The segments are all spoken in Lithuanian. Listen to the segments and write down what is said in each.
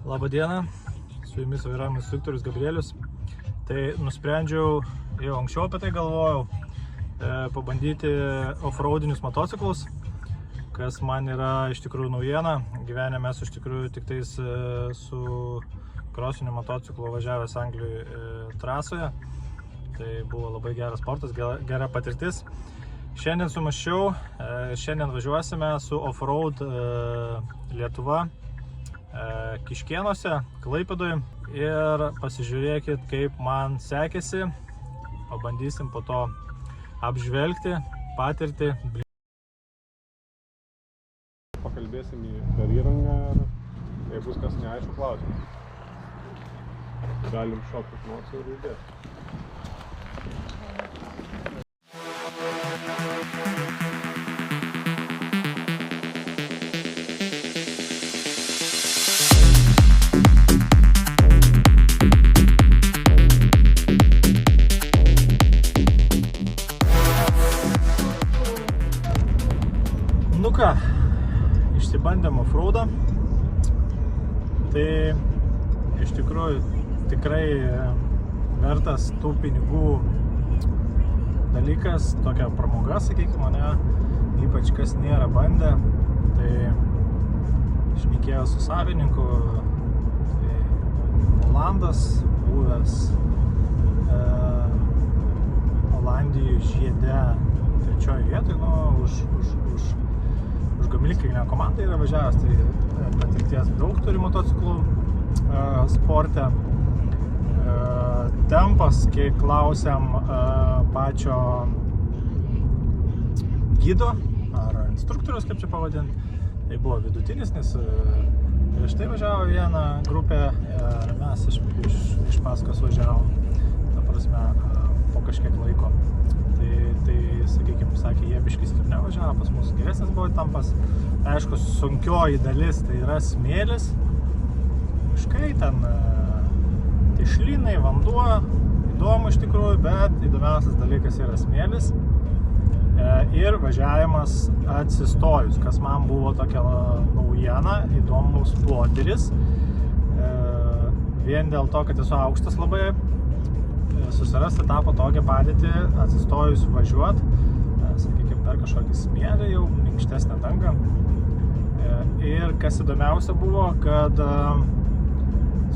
Labą dieną, su jumis vairavimo instruktorius Gabrielius. Tai nusprendžiau, jau anksčiau apie tai galvojau, pabandyti offroadinius motociklus, kas man yra iš tikrųjų naujiena. Gyvenime esu iš tikrųjų tik tais su krosiniu motociklu važiavęs Anglijoje trasoje. Tai buvo labai geras sportas, gera patirtis. Šiandien sumąsčiau, šiandien važiuosime su offroad Lietuva Kiškėnuose, Klaipėdoje ir pasižiūrėkit, kaip man sekėsi. Pabandysim po to apžvelgti, patirtį. Pakalbėsim per įrangą ir jei bus kas neaišku klausimas. Galim šokti nors ir judėti. Nu ką, išsibandėm offroadą. Tai iš tikrųjų tikrai vertas tų pinigų dalykas, tokia pramoga, sakykime, ypač kas nėra bandę. Tai šnekėjau su savininku, tai Olandas, buvęs Olandijų žiede 3 vietoj, už gamyklinę komandą yra važiavęs, tai patirties daug turi motociklų sporte. Tempas, kai klausiam pačio gido ar instruktorius, kaip čia pavadinti, tai buvo vidutinis, nes prieš tai važiavo vieną grupę ir mes iš paskos važiavom, ta prasme, po kažkiek laiko. Tai sakykime, sakė, jie biškis ir nevažiavo, pas mus geresnis buvo tempas. Aišku, sunkioji dalis tai yra smėlis, miškai, ten tišlynai, vanduo, įdomu iš tikrųjų, bet įdomiausias dalykas yra smėlis ir važiavimas atsistojus, kas man buvo tokia naujiena, įdomus ploteris, vien dėl to, kad esu aukštas labai, susirasti tą patogią padėtį, atsistojus važiuot, sakykime, per kažkokį smėlį, jau minkštesnę dangą. Ir kas įdomiausia buvo, kad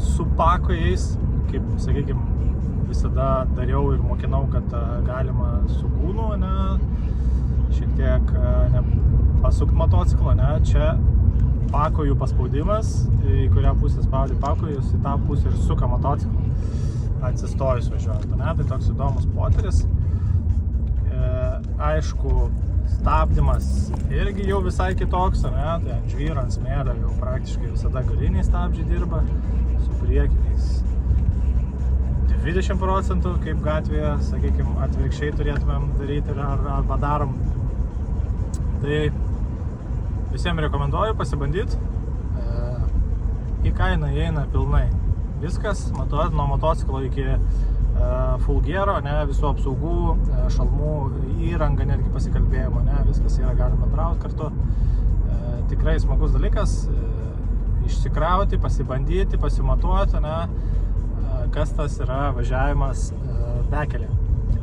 su pakojais, kaip, sakykime, visada dariau ir mokinau, kad galima su kūnu, šiek tiek pasukti motociklą, čia pakojų paspaudimas, į kurią pusę spaudi pakojus, į tą pusę ir suka motociklą. Atsistojus važiuojant, tai toks įdomus ploteris. Aišku, stabdymas irgi jau visai kitoks, tai ant žvyro, ant smėlio jau praktiškai visada galiniai stabdžiai dirba, su priekiniais 20%, kaip gatvėje, sakykime, atvirkščiai turėtumėm daryti arba darom. Tai visiems rekomenduoju pasibandyti, į kainą įeina pilnai. Viskas, matuojat nuo motociklo iki full gearo, visų apsaugų, šalmų, įranga, netgi pasikalbėjimo, viskas yra galima bendrauti kartu. Tikrai smagus dalykas, išsikrauti, pasibandyti, pasimatuoti, kas tas yra važiavimas bekelė.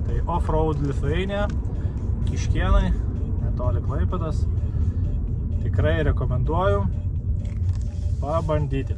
Tai offroad Lithuania, Kiškėnai, netoli Klaipėdos. Tikrai rekomenduoju pabandyti.